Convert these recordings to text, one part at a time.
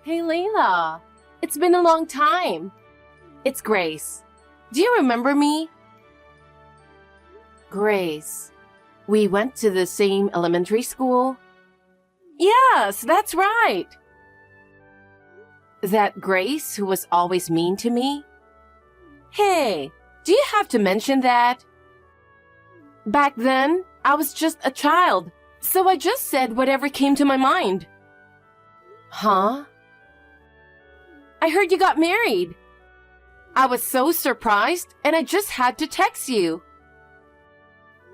Hey, Layla. It's been a long time. It's Grace. Do you remember me? Grace. We went to the same elementary school? Yes, that's right. That Grace who was always mean to me? Hey, do you have to mention that? Back then, I was just a child, so I just said whatever came to my mind. Huh? I heard you got married. I was so surprised, and I just had to text you.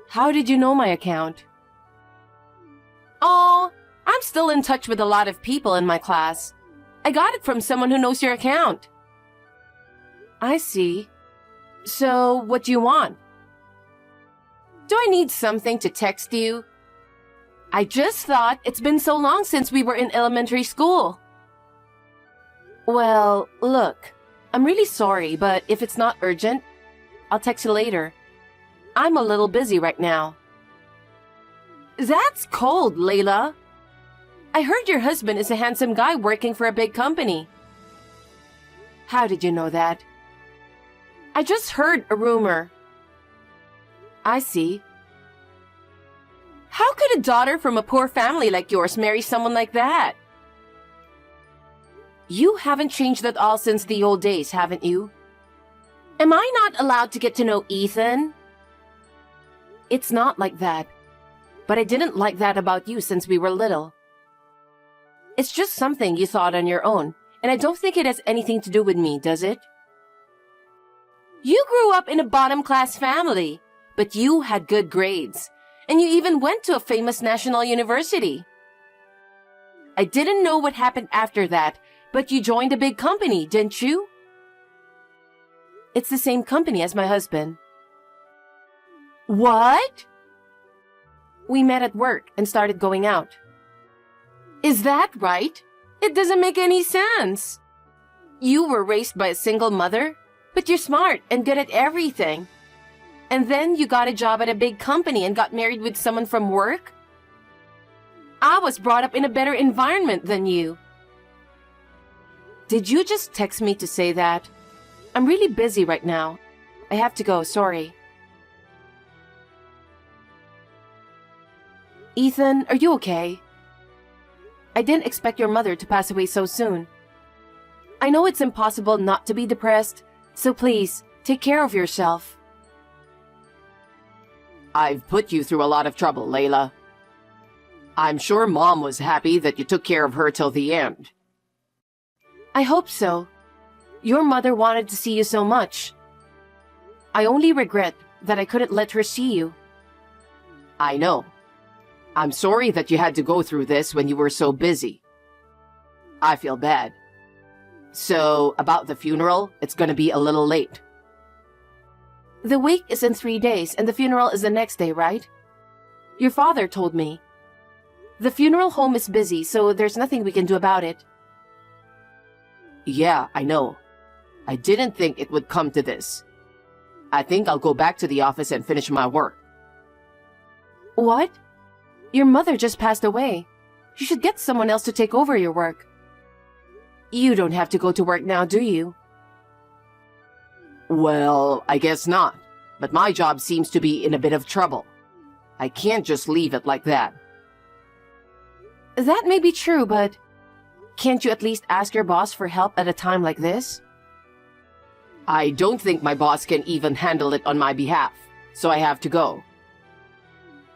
How did you know my account? Oh, I'm still in touch with a lot of people in my class. I got it from someone who knows your account. I see. So, what do you want? Do I need something to text you? I just thought it's been so long since we were in elementary school. Well, look, I'm really sorry, but if it's not urgent, I'll text you later. I'm a little busy right now. That's cold, Layla. I heard your husband is a handsome guy working for a big company. How did you know that? I just heard a rumor. I see. How could a daughter from a poor family like yours marry someone like that? You haven't changed at all since the old days, haven't you? Am I not allowed to get to know Ethan? It's not like that. But I didn't like that about you since we were little. It's just something you thought on your own, and I don't think it has anything to do with me, does it? You grew up in a bottom-class family, but you had good grades, and you even went to a famous national university. I didn't know what happened after that, but you joined a big company, didn't you? It's the same company as my husband. What? We met at work and started going out. Is that right? It doesn't make any sense. You were raised by a single mother, but you're smart and good at everything. And then you got a job at a big company and got married with someone from work? I was brought up in a better environment than you. Did you just text me to say that? I'm really busy right now. I have to go, sorry. Ethan, are you okay? I didn't expect your mother to pass away so soon. I know it's impossible not to be depressed, so please, take care of yourself. I've put you through a lot of trouble, Layla. I'm sure Mom was happy that you took care of her till the end. I hope so. Your mother wanted to see you so much. I only regret that I couldn't let her see you. I know. I'm sorry that you had to go through this when you were so busy. I feel bad. So, about the funeral, it's gonna be a little late. The wake is in 3 days and the funeral is the next day, right? Your father told me. The funeral home is busy, so there's nothing we can do about it. Yeah, I know. I didn't think it would come to this. I think I'll go back to the office and finish my work. What? Your mother just passed away. You should get someone else to take over your work. You don't have to go to work now, do you? Well, I guess not. But my job seems to be in a bit of trouble. I can't just leave it like that. That may be true, but can't you at least ask your boss for help at a time like this? I don't think my boss can even handle it on my behalf, so I have to go.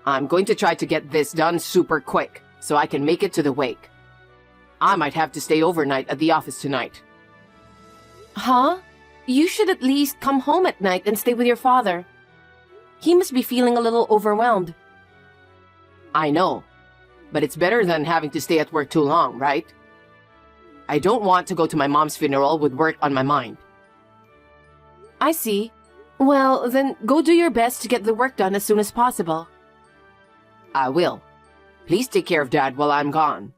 I'm going to try to get this done super quick, so I can make it to the wake. I might have to stay overnight at the office tonight. Huh? You should at least come home at night and stay with your father. He must be feeling a little overwhelmed. I know, but it's better than having to stay at work too long, right? I don't want to go to my mom's funeral with work on my mind. I see. Well, then go do your best to get the work done as soon as possible. I will. Please take care of Dad while I'm gone.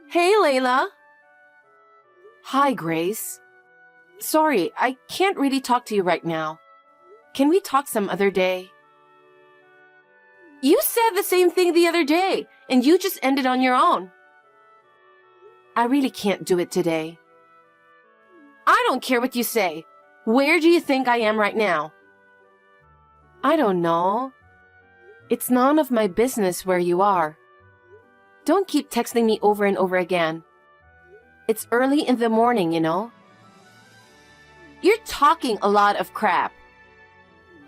Hey, Layla. Hi, Grace. Sorry, I can't really talk to you right now. Can we talk some other day? You said the same thing the other day, and you just ended on your own. I really can't do it today. I don't care what you say. Where do you think I am right now? I don't know. It's none of my business where you are. Don't keep texting me over and over again. It's early in the morning, you know. You're talking a lot of crap.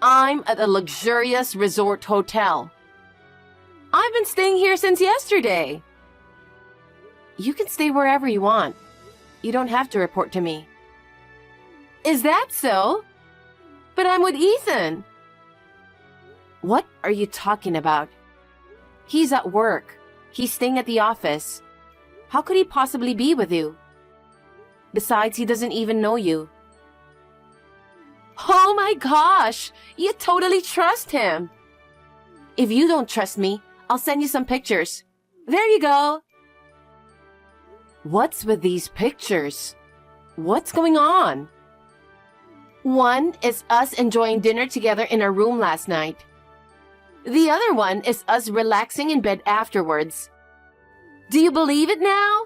I'm at a luxurious resort hotel. I've been staying here since yesterday. You can stay wherever you want. You don't have to report to me. Is that so? But I'm with Ethan. What are you talking about? He's at work. He's staying at the office. How could he possibly be with you? Besides, he doesn't even know you. Oh my gosh! You totally trust him! If you don't trust me, I'll send you some pictures. There you go! What's with these pictures? What's going on? One is us enjoying dinner together in our room last night. The other one is us relaxing in bed afterwards. Do you believe it now?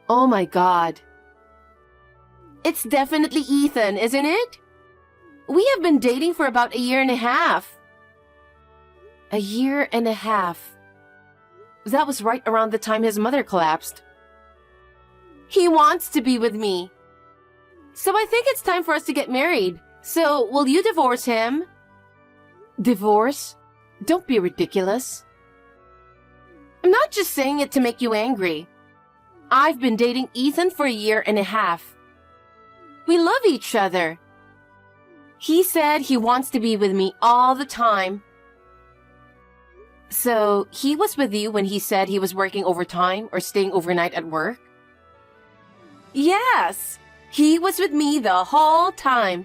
Oh my God. It's definitely Ethan, isn't it? We have been dating for about a year and a half. A year and a half. That was right around the time his mother collapsed. He wants to be with me. So I think it's time for us to get married. So, will you divorce him? Divorce? Don't be ridiculous. I'm not just saying it to make you angry. I've been dating Ethan for a year and a half. We love each other. He said he wants to be with me all the time. So, he was with you when he said he was working overtime or staying overnight at work? Yes, he was with me the whole time.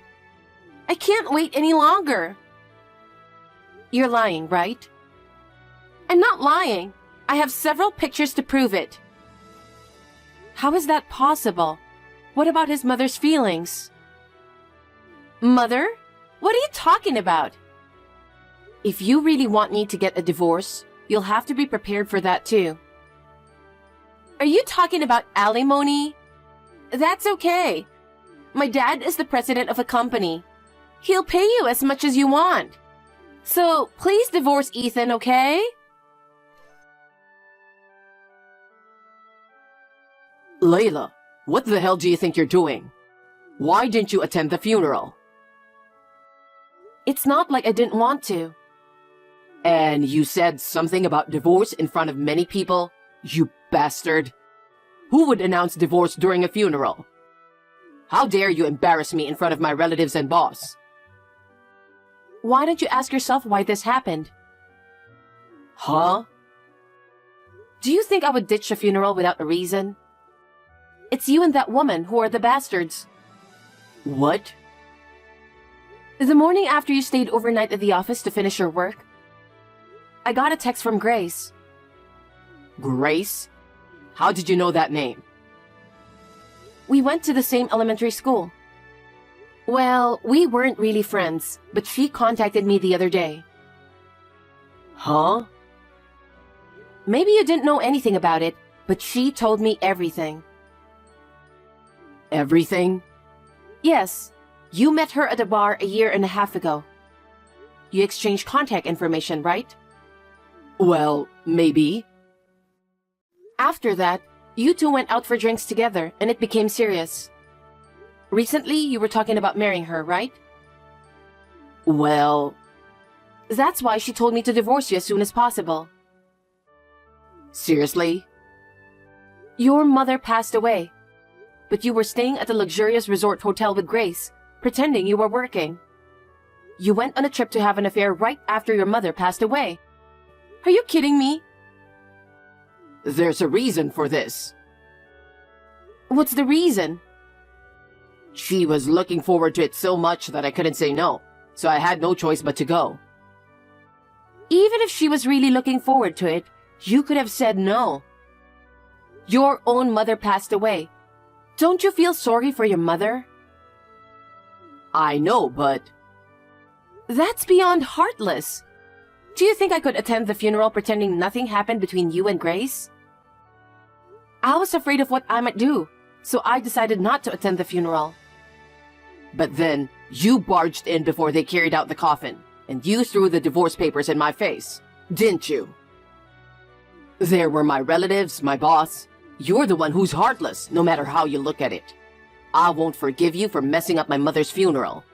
I can't wait any longer. You're lying, right? I'm not lying. I have several pictures to prove it. How is that possible? What about his mother's feelings? Mother? What are you talking about? If you really want me to get a divorce, you'll have to be prepared for that too. Are you talking about alimony? That's okay. My dad is the president of a company. He'll pay you as much as you want. So, please divorce Ethan, okay? Layla, what the hell do you think you're doing? Why didn't you attend the funeral? It's not like I didn't want to. And you said something about divorce in front of many people? You bastard. Who would announce divorce during a funeral? How dare you embarrass me in front of my relatives and boss? Why don't you ask yourself why this happened? Huh? Do you think I would ditch a funeral without a reason? It's you and that woman who are the bastards. What? The morning after you stayed overnight at the office to finish your work, I got a text from Grace. Grace? How did you know that name? We went to the same elementary school. Well, we weren't really friends, but she contacted me the other day. Huh? Maybe you didn't know anything about it, but she told me everything. Everything? Yes, you met her at a bar a year and a half ago. You exchanged contact information, right? Well, maybe. After that, you two went out for drinks together, and it became serious. Recently, you were talking about marrying her, right? Well... That's why she told me to divorce you as soon as possible. Seriously? Your mother passed away, but you were staying at a luxurious resort hotel with Grace, pretending you were working. You went on a trip to have an affair right after your mother passed away. Are you kidding me? There's a reason for this. What's the reason? She was looking forward to it so much that I couldn't say no, so I had no choice but to go. Even if she was really looking forward to it, you could have said no. Your own mother passed away. Don't you feel sorry for your mother? I know, but... That's beyond heartless. Do you think I could attend the funeral pretending nothing happened between you and Grace? I was afraid of what I might do, so I decided not to attend the funeral. But then, you barged in before they carried out the coffin, and you threw the divorce papers in my face, didn't you? There were my relatives, my boss. You're the one who's heartless, no matter how you look at it. I won't forgive you for messing up my mother's funeral.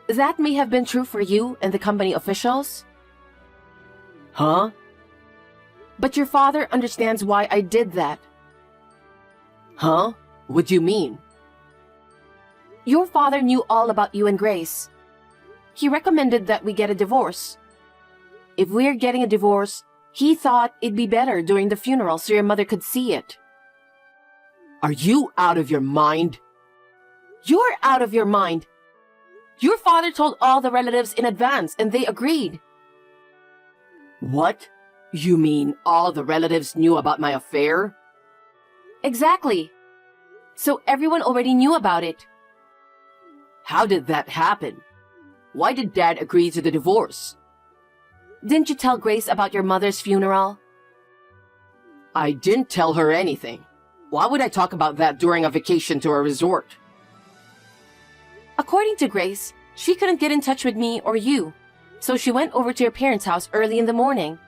That may have been true for you and the company officials. Huh? But your father understands why I did that. Huh? What do you mean? Your father knew all about you and Grace. He recommended that we get a divorce. If we're getting a divorce, he thought it'd be better during the funeral so your mother could see it. Are you out of your mind? You're out of your mind. Your father told all the relatives in advance and they agreed. What? You mean all the relatives knew about my affair? Exactly. So everyone already knew about it. How did that happen? Why did Dad agree to the divorce? Didn't you tell Grace about your mother's funeral? I didn't tell her anything. Why would I talk about that during a vacation to a resort? According to Grace, she couldn't get in touch with me or you, so she went over to your parents' house early in the morning.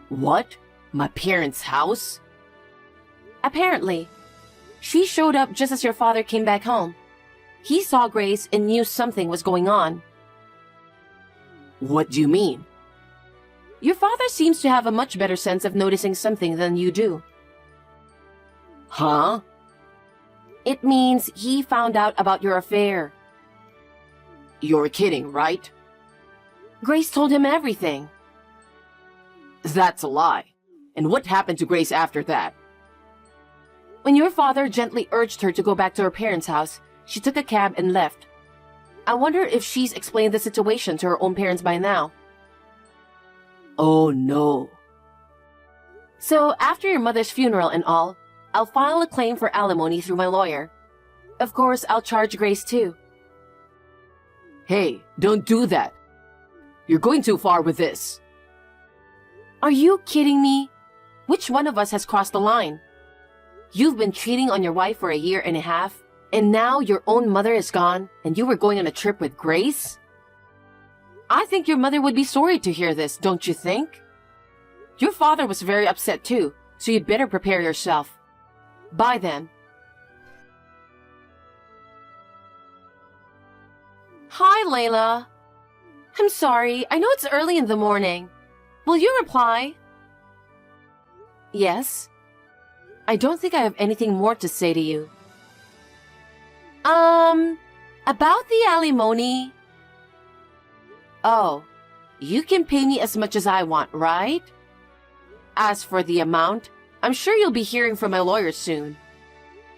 What? My parents' house? Apparently. She showed up just as your father came back home. He saw Grace and knew something was going on. What do you mean? Your father seems to have a much better sense of noticing something than you do. Huh? It means he found out about your affair. You're kidding, right? Grace told him everything. That's a lie. And what happened to Grace after that? When your father gently urged her to go back to her parents' house, she took a cab and left. I wonder if she's explained the situation to her own parents by now. Oh no. So after your mother's funeral and all, I'll file a claim for alimony through my lawyer. Of course, I'll charge Grace too. Hey, don't do that. You're going too far with this. Are you kidding me? Which one of us has crossed the line? You've been cheating on your wife for a year and a half, and now your own mother is gone, and you were going on a trip with Grace? I think your mother would be sorry to hear this, don't you think? Your father was very upset too, so you'd better prepare yourself. Bye then. Hi, Layla. I'm sorry, I know it's early in the morning. Will you reply? Yes. I don't think I have anything more to say to you. About the alimony. Oh, you can pay me as much as I want, right? As for the amount, I'm sure you'll be hearing from my lawyer soon.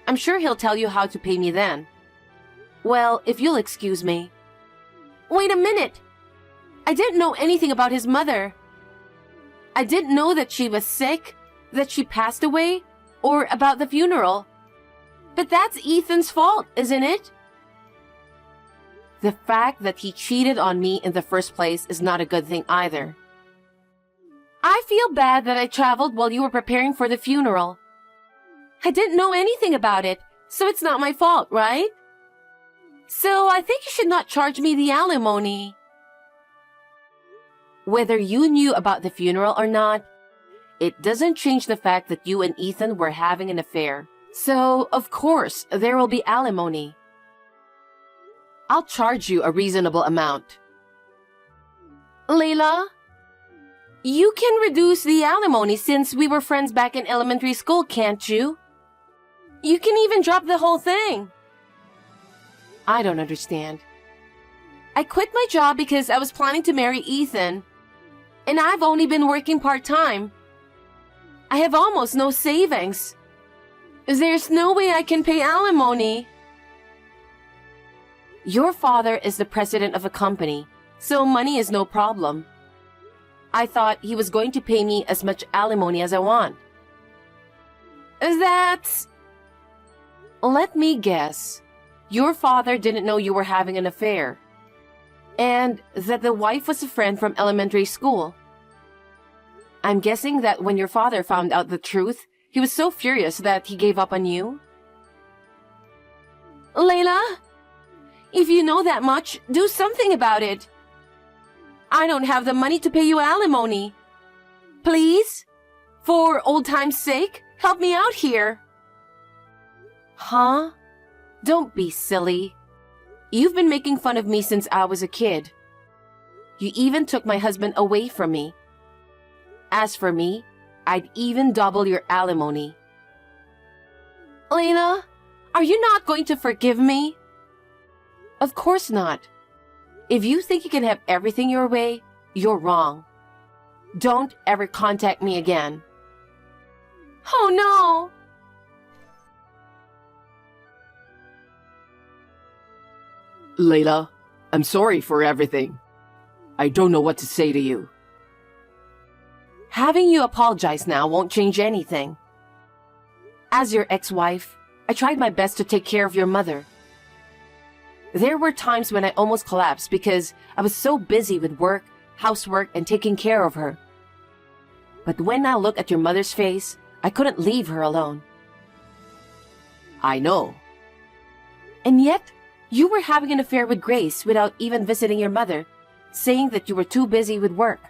I'm sure he'll tell you how to pay me then. Well, if you'll excuse me. Wait a minute! I didn't know anything about his mother. I didn't know that she was sick, that she passed away, or about the funeral. But that's Ethan's fault, isn't it? The fact that he cheated on me in the first place is not a good thing either. I feel bad that I traveled while you were preparing for the funeral. I didn't know anything about it, so it's not my fault, right? So I think you should not charge me the alimony. Whether you knew about the funeral or not, it doesn't change the fact that you and Ethan were having an affair. So, of course, there will be alimony. I'll charge you a reasonable amount. Layla, you can reduce the alimony since we were friends back in elementary school, can't you? You can even drop the whole thing. I don't understand. I quit my job because I was planning to marry Ethan, and I've only been working part-time. I have almost no savings. There's no way I can pay alimony. Your father is the president of a company, so money is no problem. I thought he was going to pay me as much alimony as I want. That's... Let me guess. Your father didn't know you were having an affair. and that the wife was a friend from elementary school. I'm guessing that when your father found out the truth, he was so furious that he gave up on you? Layla, if you know that much, do something about it. I don't have the money to pay you alimony. Please? For old time's sake, help me out here. Huh? Don't be silly. You've been making fun of me since I was a kid. You even took my husband away from me. As for me, I'd even double your alimony. Layla, are you not going to forgive me? Of course not. If you think you can have everything your way, you're wrong. Don't ever contact me again. Oh no! Layla, I'm sorry for everything. I don't know what to say to you. Having you apologize now won't change anything. As your ex-wife, I tried my best to take care of your mother. There were times when I almost collapsed because I was so busy with work, housework, and taking care of her. But when I looked at your mother's face, I couldn't leave her alone. I know. And yet, you were having an affair with Grace without even visiting your mother, saying that you were too busy with work.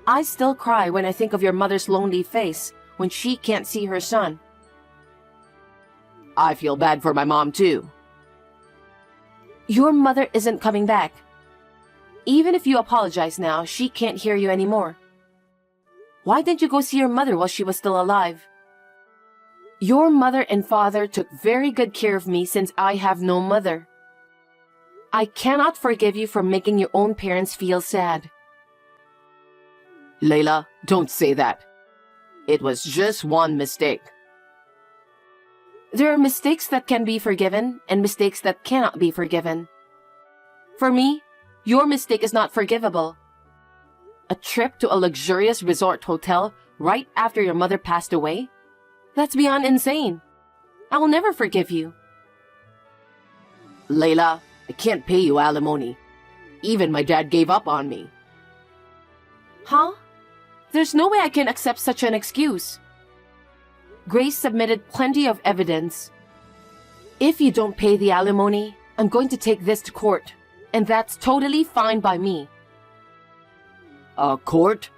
I still cry when I think of your mother's lonely face when she can't see her son. I feel bad for my mom too. Your mother isn't coming back. Even if you apologize now, she can't hear you anymore. Why didn't you go see your mother while she was still alive? Your mother and father took very good care of me since I have no mother. I cannot forgive you for making your own parents feel sad. Layla, don't say that. It was just one mistake. There are mistakes that can be forgiven and mistakes that cannot be forgiven. For me, your mistake is not forgivable. A trip to a luxurious resort hotel right after your mother passed away? That's beyond insane. I will never forgive you. Layla, I can't pay you alimony. Even my dad gave up on me. Huh? There's no way I can accept such an excuse. Grace submitted plenty of evidence. If you don't pay the alimony, I'm going to take this to court, and that's totally fine by me. Court?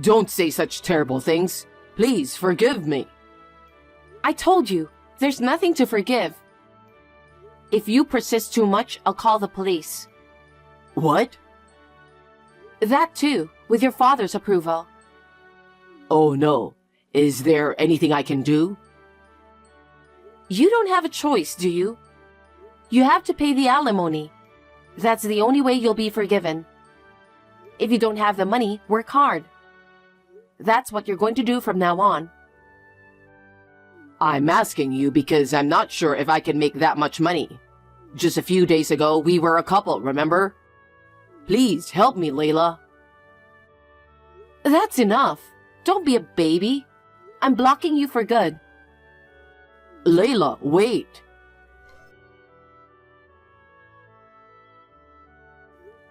Don't say such terrible things. Please forgive me. I told you, there's nothing to forgive. If you persist too much, I'll call the police. What? That too, with your father's approval. Oh no. Is there anything I can do? You don't have a choice, do you? You have to pay the alimony. That's the only way you'll be forgiven. If you don't have the money, work hard. That's what you're going to do from now on. I'm asking you because I'm not sure if I can make that much money. Just a few days ago, we were a couple, remember? Please help me, Layla. That's enough. Don't be a baby. I'm blocking you for good. Layla, wait.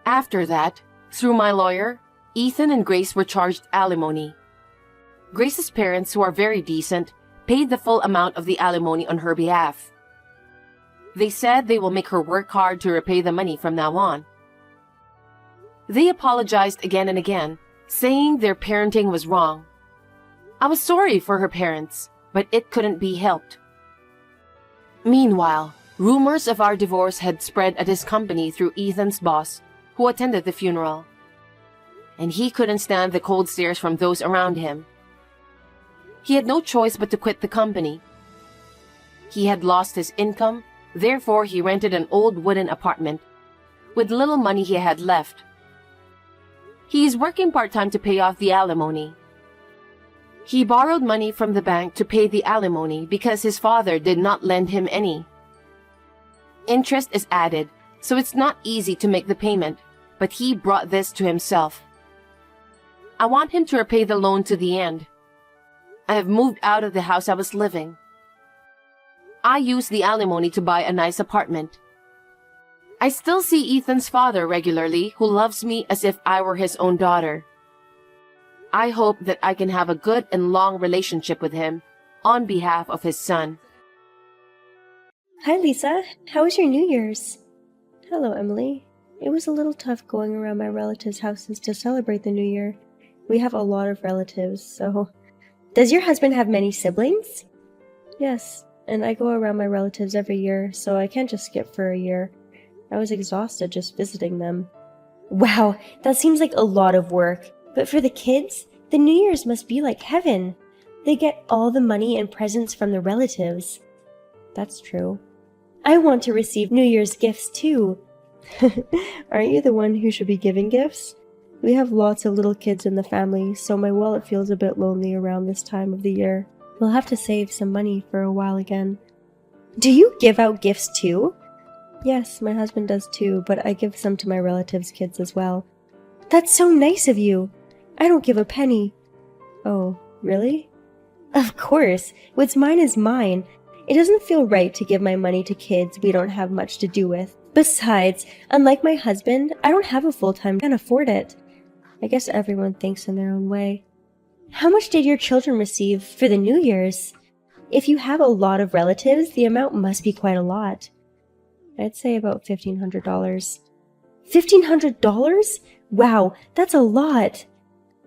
After that, through my lawyer, Ethan and Grace were charged alimony. Grace's parents, who are very decent, paid the full amount of the alimony on her behalf. They said they will make her work hard to repay the money from now on. They apologized again and again, saying their parenting was wrong. I was sorry for her parents, but it couldn't be helped. Meanwhile, rumors of our divorce had spread at his company through Ethan's boss, who attended the funeral. And he couldn't stand the cold stares from those around him. He had no choice but to quit the company. He had lost his income, therefore he rented an old wooden apartment, with little money he had left. He is working part-time to pay off the alimony. He borrowed money from the bank to pay the alimony because his father did not lend him any. Interest is added, so it's not easy to make the payment, but he brought this to himself. I want him to repay the loan to the end. I have moved out of the house I was living. I used the alimony to buy a nice apartment. I still see Ethan's father regularly, who loves me as if I were his own daughter. I hope that I can have a good and long relationship with him on behalf of his son. Hi, Lisa. How was your New Year's? Hello, Emily. It was a little tough going around my relatives' houses to celebrate the New Year. We have a lot of relatives, so... Does your husband have many siblings? Yes, and I go around my relatives every year, so I can't just skip for a year. I was exhausted just visiting them. Wow, that seems like a lot of work. But for the kids, the New Year's must be like heaven. They get all the money and presents from the relatives. That's true. I want to receive New Year's gifts too. Aren't you the one who should be giving gifts? We have lots of little kids in the family, so my wallet feels a bit lonely around this time of the year. We'll have to save some money for a while again. Do you give out gifts too? Yes, my husband does too, but I give some to my relatives' kids as well. That's so nice of you. I don't give a penny. Oh, really? Of course. What's mine is mine. It doesn't feel right to give my money to kids we don't have much to do with. Besides, unlike my husband, I don't have a full-time, can't afford it. I guess everyone thinks in their own way. How much did your children receive for the New Year's? If you have a lot of relatives, the amount must be quite a lot. I'd say about $1,500. $1,500? Wow, that's a lot.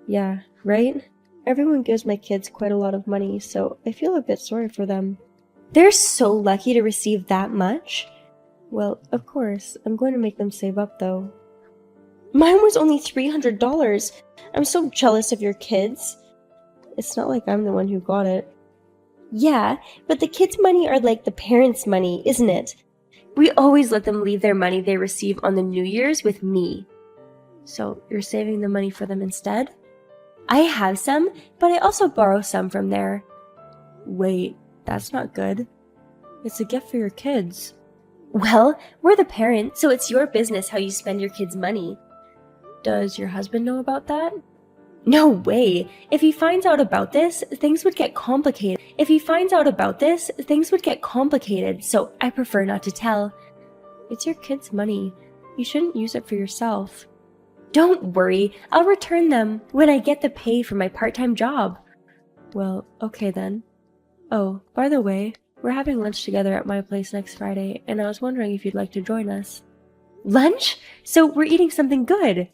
Yeah, right? Everyone gives my kids quite a lot of money, so I feel a bit sorry for them. They're so lucky to receive that much. Well, of course, I'm going to make them save up though. Mine was only $300. I'm so jealous of your kids. It's not like I'm the one who got it. Yeah, but the kids' money are like the parents' money, isn't it? We always let them leave their money they receive on the New Year's with me. So you're saving the money for them instead? I have some, but I also borrow some from there. Wait, that's not good. It's a gift for your kids. Well, we're the parents, so it's your business how you spend your kids' money. Does your husband know about that? No way! If he finds out about this, things would get complicated. So I prefer not to tell. It's your kids' money. You shouldn't use it for yourself. Don't worry, I'll return them when I get the pay for my part-time job. Well, okay then. Oh, by the way, we're having lunch together at my place next Friday, and I was wondering if you'd like to join us. Lunch? So we're eating something good?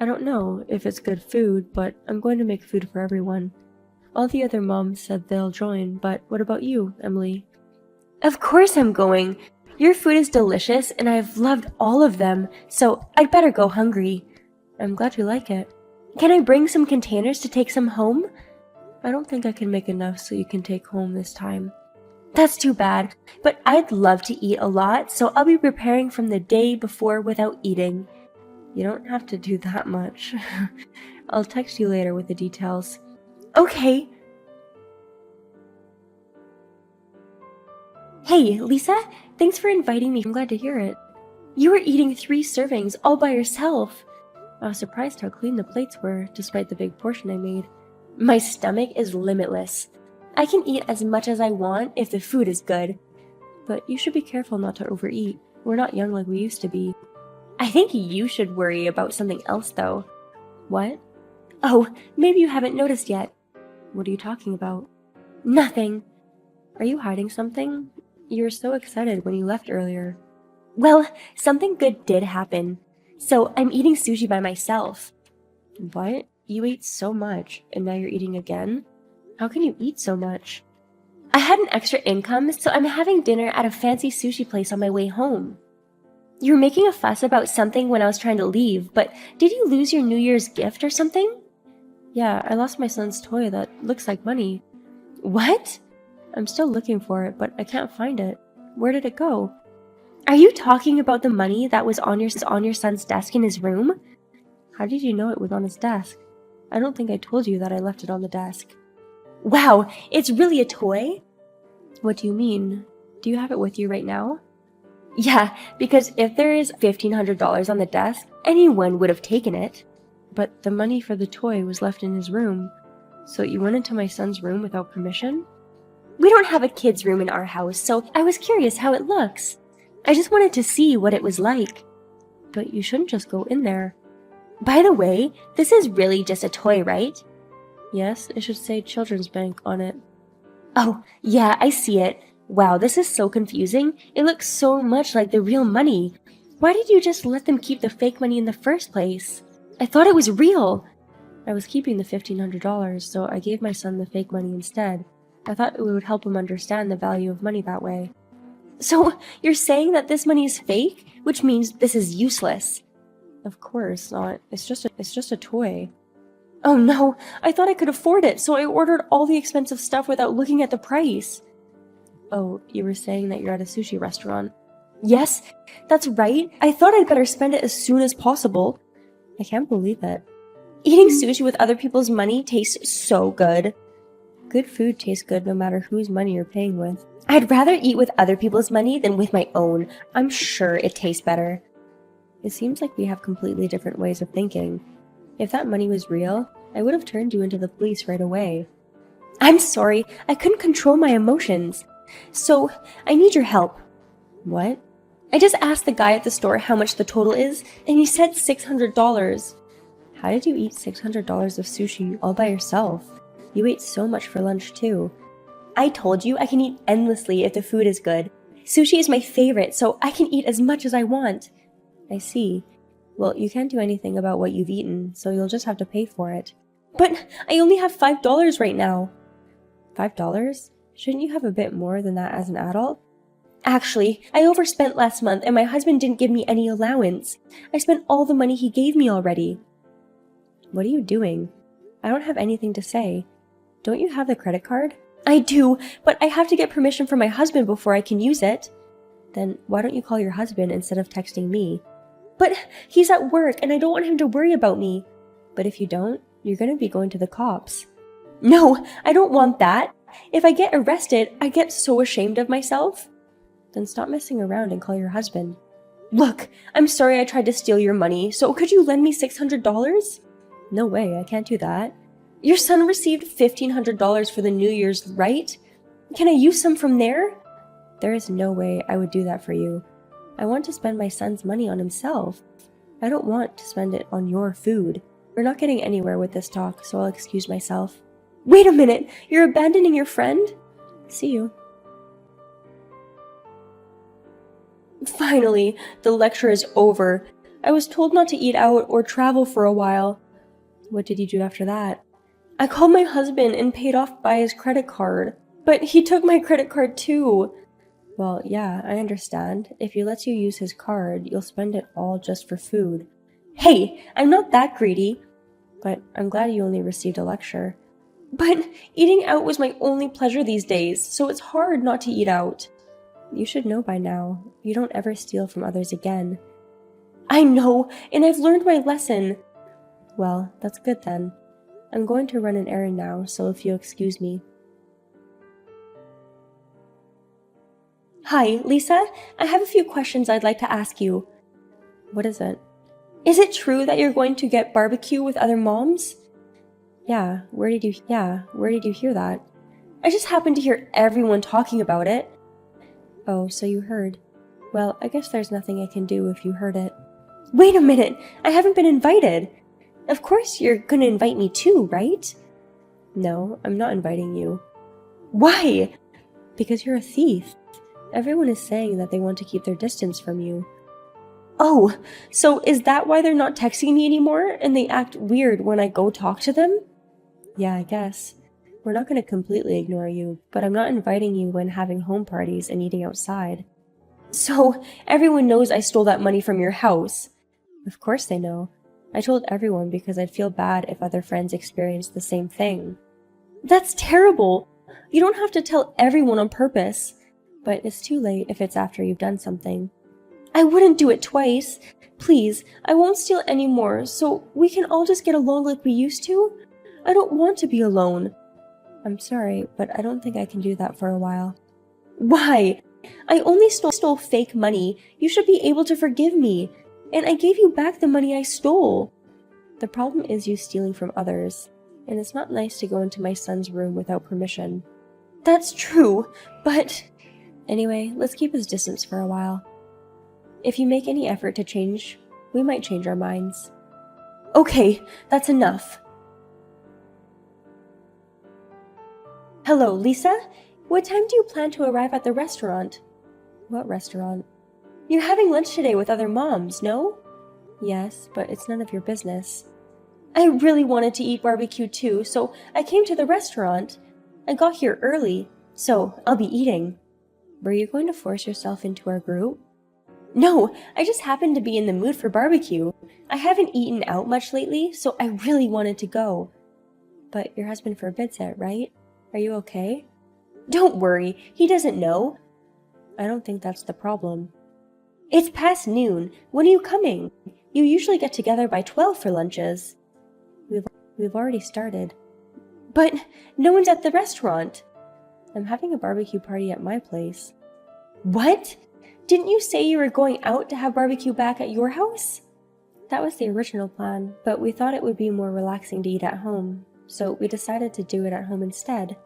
I don't know if it's good food, but I'm going to make food for everyone. All the other moms said they'll join, but what about you, Emily? Of course I'm going. Your food is delicious, and I've loved all of them, so I'd better go hungry. I'm glad you like it. Can I bring some containers to take some home? I don't think I can make enough so you can take home this time. That's too bad, but I'd love to eat a lot, so I'll be preparing from the day before without eating. You don't have to do that much. I'll text you later with the details. Okay. Hey, Lisa, thanks for inviting me. I'm glad to hear it. You were eating 3 servings all by yourself. I was surprised how clean the plates were, despite the big portion I made. My stomach is limitless. I can eat as much as I want if the food is good. But you should be careful not to overeat. We're not young like we used to be. I think you should worry about something else, though. What? Oh, maybe you haven't noticed yet. What are you talking about? Nothing. Are you hiding something? You were so excited when you left earlier. Well, something good did happen. So I'm eating sushi by myself. What? You ate so much, and now you're eating again? How can you eat so much? I had an extra income, so I'm having dinner at a fancy sushi place on my way home. You were making a fuss about something when I was trying to leave, but did you lose your New Year's gift or something? Yeah, I lost my son's toy that looks like money. What? I'm still looking for it, but I can't find it. Where did it go? Are you talking about the money that was on your son's desk in his room? How did you know it was on his desk? I don't think I told you that I left it on the desk. Wow, it's really a toy? What do you mean? Do you have it with you right now? Yeah, because if there is $1,500 on the desk, anyone would have taken it. But the money for the toy was left in his room. So you went into my son's room without permission? We don't have a kid's room in our house, so I was curious how it looks. I just wanted to see what it was like. But you shouldn't just go in there. By the way, this is really just a toy, right? Yes, it should say Children's Bank on it. Oh, yeah, I see it. Wow, this is so confusing. It looks so much like the real money. Why did you just let them keep the fake money in the first place? I thought it was real. I was keeping the $1,500, so I gave my son the fake money instead. I thought it would help him understand the value of money that way. So, you're saying that this money is fake? Which means this is useless. Of course not. It's just a toy. Oh no, I thought I could afford it, so I ordered all the expensive stuff without looking at the price. Oh, you were saying that you're at a sushi restaurant. Yes, that's right. I thought I'd better spend it as soon as possible. I can't believe it. Eating sushi with other people's money tastes so good. Good food tastes good no matter whose money you're paying with. I'd rather eat with other people's money than with my own. I'm sure it tastes better. It seems like we have completely different ways of thinking. If that money was real, I would have turned you into the police right away. I'm sorry, I couldn't control my emotions. So, I need your help. What? I just asked the guy at the store how much the total is, and he said $600. How did you eat $600 of sushi all by yourself? You ate so much for lunch too. I told you I can eat endlessly if the food is good. Sushi is my favorite, so I can eat as much as I want. I see. Well, you can't do anything about what you've eaten, so you'll just have to pay for it. But I only have $5 right now. $5? Shouldn't you have a bit more than that as an adult? Actually, I overspent last month and my husband didn't give me any allowance. I spent all the money he gave me already. What are you doing? I don't have anything to say. Don't you have the credit card? I do, but I have to get permission from my husband before I can use it. Then why don't you call your husband instead of texting me? But he's at work and I don't want him to worry about me. But if you don't, you're going to be going to the cops. No, I don't want that. If I get arrested, I get so ashamed of myself. Then stop messing around and call your husband. Look, I'm sorry I tried to steal your money, so could you lend me $600? No way, I can't do that. Your son received $1,500 for the New Year's, right? Can I use some from there? There is no way I would do that for you. I want to spend my son's money on himself. I don't want to spend it on your food. We're not getting anywhere with this talk, so I'll excuse myself. Wait a minute! You're abandoning your friend? See you. Finally, the lecture is over. I was told not to eat out or travel for a while. What did you do after that? I called my husband and paid off by his credit card. But he took my credit card too. Well, yeah, I understand. If he lets you use his card, you'll spend it all just for food. Hey, I'm not that greedy. But I'm glad you only received a lecture. But eating out was my only pleasure these days, so it's hard not to eat out. You should know by now. You don't ever steal from others again. I know, and I've learned my lesson. Well, that's good then. I'm going to run an errand now, so if you'll excuse me. Hi, Lisa. I have a few questions I'd like to ask you. What is it? Is it true that you're going to get barbecue with other moms? Yeah, where did you hear that? I just happened to hear everyone talking about it. Oh, so you heard. Well, I guess there's nothing I can do if you heard it. Wait a minute! I haven't been invited! Of course you're gonna invite me too, right? No, I'm not inviting you. Why? Because you're a thief. Everyone is saying that they want to keep their distance from you. Oh, so is that why they're not texting me anymore and they act weird when I go talk to them? Yeah, I guess. We're not going to completely ignore you, but I'm not inviting you when having home parties and eating outside. So, everyone knows I stole that money from your house. Of course they know. I told everyone because I'd feel bad if other friends experienced the same thing. That's terrible! You don't have to tell everyone on purpose. But it's too late if it's after you've done something. I wouldn't do it twice. Please, I won't steal any more, so we can all just get along like we used to? I don't want to be alone. I'm sorry, but I don't think I can do that for a while. Why? I only stole fake money. You should be able to forgive me. And I gave you back the money I stole. The problem is you stealing from others. And it's not nice to go into my son's room without permission. That's true, but... Anyway, let's keep his distance for a while. If you make any effort to change, we might change our minds. Okay, that's enough. Hello, Lisa? What time do you plan to arrive at the restaurant? What restaurant? You're having lunch today with other moms, no? Yes, but it's none of your business. I really wanted to eat barbecue too, so I came to the restaurant. I got here early, so I'll be eating. Were you going to force yourself into our group? No, I just happened to be in the mood for barbecue. I haven't eaten out much lately, so I really wanted to go. But your husband forbids it, right? Are you okay? Don't worry, he doesn't know. I don't think that's the problem. It's past noon. When are you coming? You usually get together by 12 for lunches. We've already started. But no one's at the restaurant. I'm having a barbecue party at my place. What? Didn't you say you were going out to have barbecue back at your house? That was the original plan, but we thought it would be more relaxing to eat at home, so we decided to do it at home instead.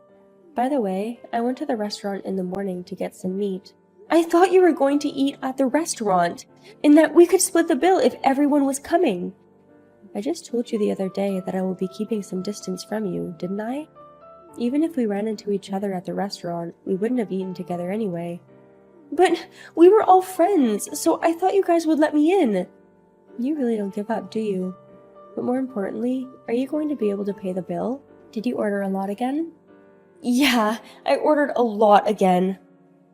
By the way, I went to the restaurant in the morning to get some meat. I thought you were going to eat at the restaurant, and that we could split the bill if everyone was coming. I just told you the other day that I will be keeping some distance from you, didn't I? Even if we ran into each other at the restaurant, we wouldn't have eaten together anyway. But we were all friends, so I thought you guys would let me in. You really don't give up, do you? But more importantly, are you going to be able to pay the bill? Did you order a lot again? Yeah, I ordered a lot again.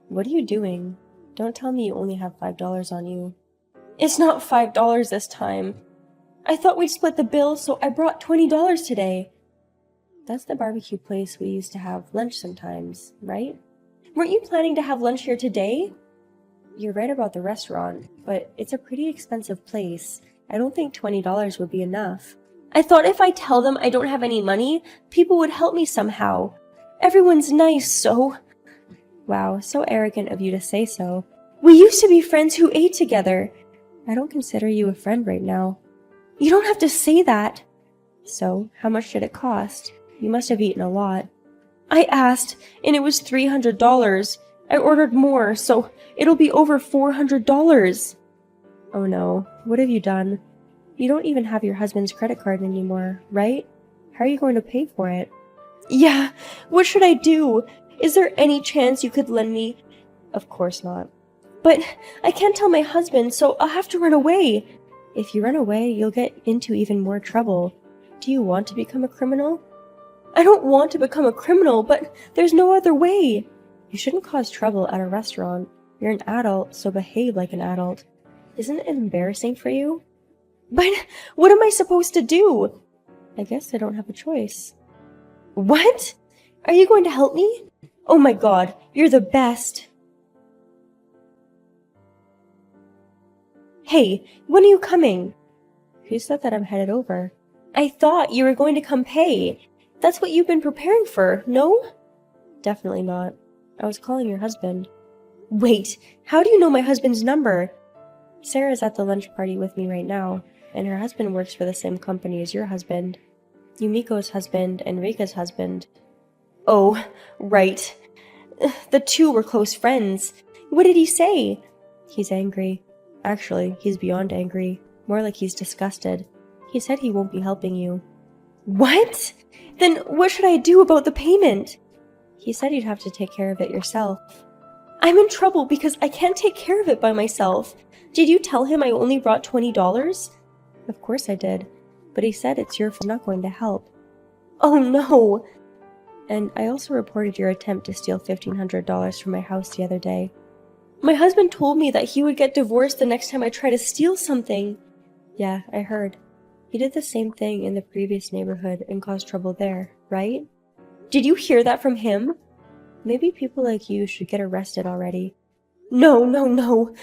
What are you doing? Don't tell me you only have $5 on you. It's not $5 this time. I thought we'd split the bill, so I brought $20 today. That's the barbecue place we used to have lunch sometimes, right? Weren't you planning to have lunch here today? You're right about the restaurant, but it's a pretty expensive place. I don't think $20 would be enough. I thought if I tell them I don't have any money, people would help me somehow. Everyone's nice, so... Wow, so arrogant of you to say so. We used to be friends who ate together. I don't consider you a friend right now. You don't have to say that. So, how much did it cost? You must have eaten a lot. I asked, and it was $300. I ordered more, so it'll be over $400. Oh no, what have you done? You don't even have your husband's credit card anymore, right? How are you going to pay for it? Yeah, what should I do? Is there any chance you could lend me? Of course not. But I can't tell my husband, so I'll have to run away. If you run away, you'll get into even more trouble. Do you want to become a criminal? I don't want to become a criminal, but there's no other way. You shouldn't cause trouble at a restaurant. You're an adult, so behave like an adult. Isn't it embarrassing for you? But what am I supposed to do? I guess I don't have a choice. What? Are you going to help me? Oh my god, you're the best. Hey, when are you coming? Who said that I'm headed over? I thought you were going to come pay. That's what you've been preparing for, no? Definitely not. I was calling your husband. Wait, how do you know my husband's number? Sarah's at the lunch party with me right now, and her husband works for the same company as your husband. Yumiko's husband and Rika's husband. Oh, right. The two were close friends. What did he say? He's angry. Actually, he's beyond angry. More like he's disgusted. He said he won't be helping you. What? Then what should I do about the payment? He said you'd have to take care of it yourself. I'm in trouble because I can't take care of it by myself. Did you tell him I only brought $20? Of course I did. But he said it's your fault, not going to help. Oh no! And I also reported your attempt to steal $1,500 from my house the other day. My husband told me that he would get divorced the next time I try to steal something. Yeah, I heard. He did the same thing in the previous neighborhood and caused trouble there, right? Did you hear that from him? Maybe people like you should get arrested already. No, no, no.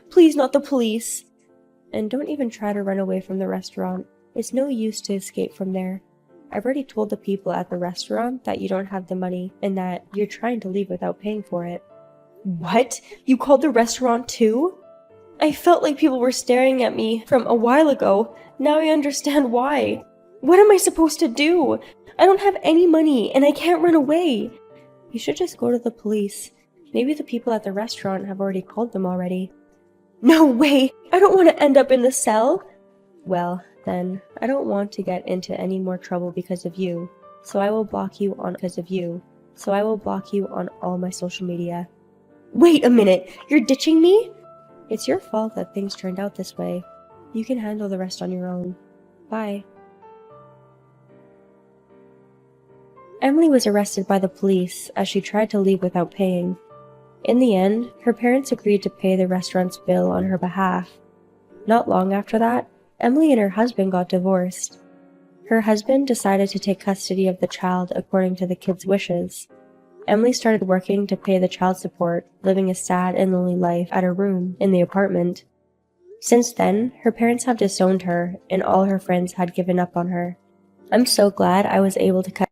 Please, not the police. And don't even try to run away from the restaurant. It's no use to escape from there. I've already told the people at the restaurant that you don't have the money and that you're trying to leave without paying for it. What? You called the restaurant too? I felt like people were staring at me from a while ago. Now I understand why. What am I supposed to do? I don't have any money and I can't run away. You should just go to the police. Maybe the people at the restaurant have already called them already. No way! I don't want to end up in the cell! Well, then, I don't want to get into any more trouble because of you, so I will block you on all my social media. Wait a minute! You're ditching me? It's your fault that things turned out this way. You can handle the rest on your own. Bye. Emily was arrested by the police as she tried to leave without paying. In the end, her parents agreed to pay the restaurant's bill on her behalf. Not long after that, Emily and her husband got divorced. Her husband decided to take custody of the child according to the kid's wishes. Emily started working to pay the child support, living a sad and lonely life at her room in the apartment. Since then, her parents have disowned her, and all her friends had given up on her. I'm so glad I was able to cut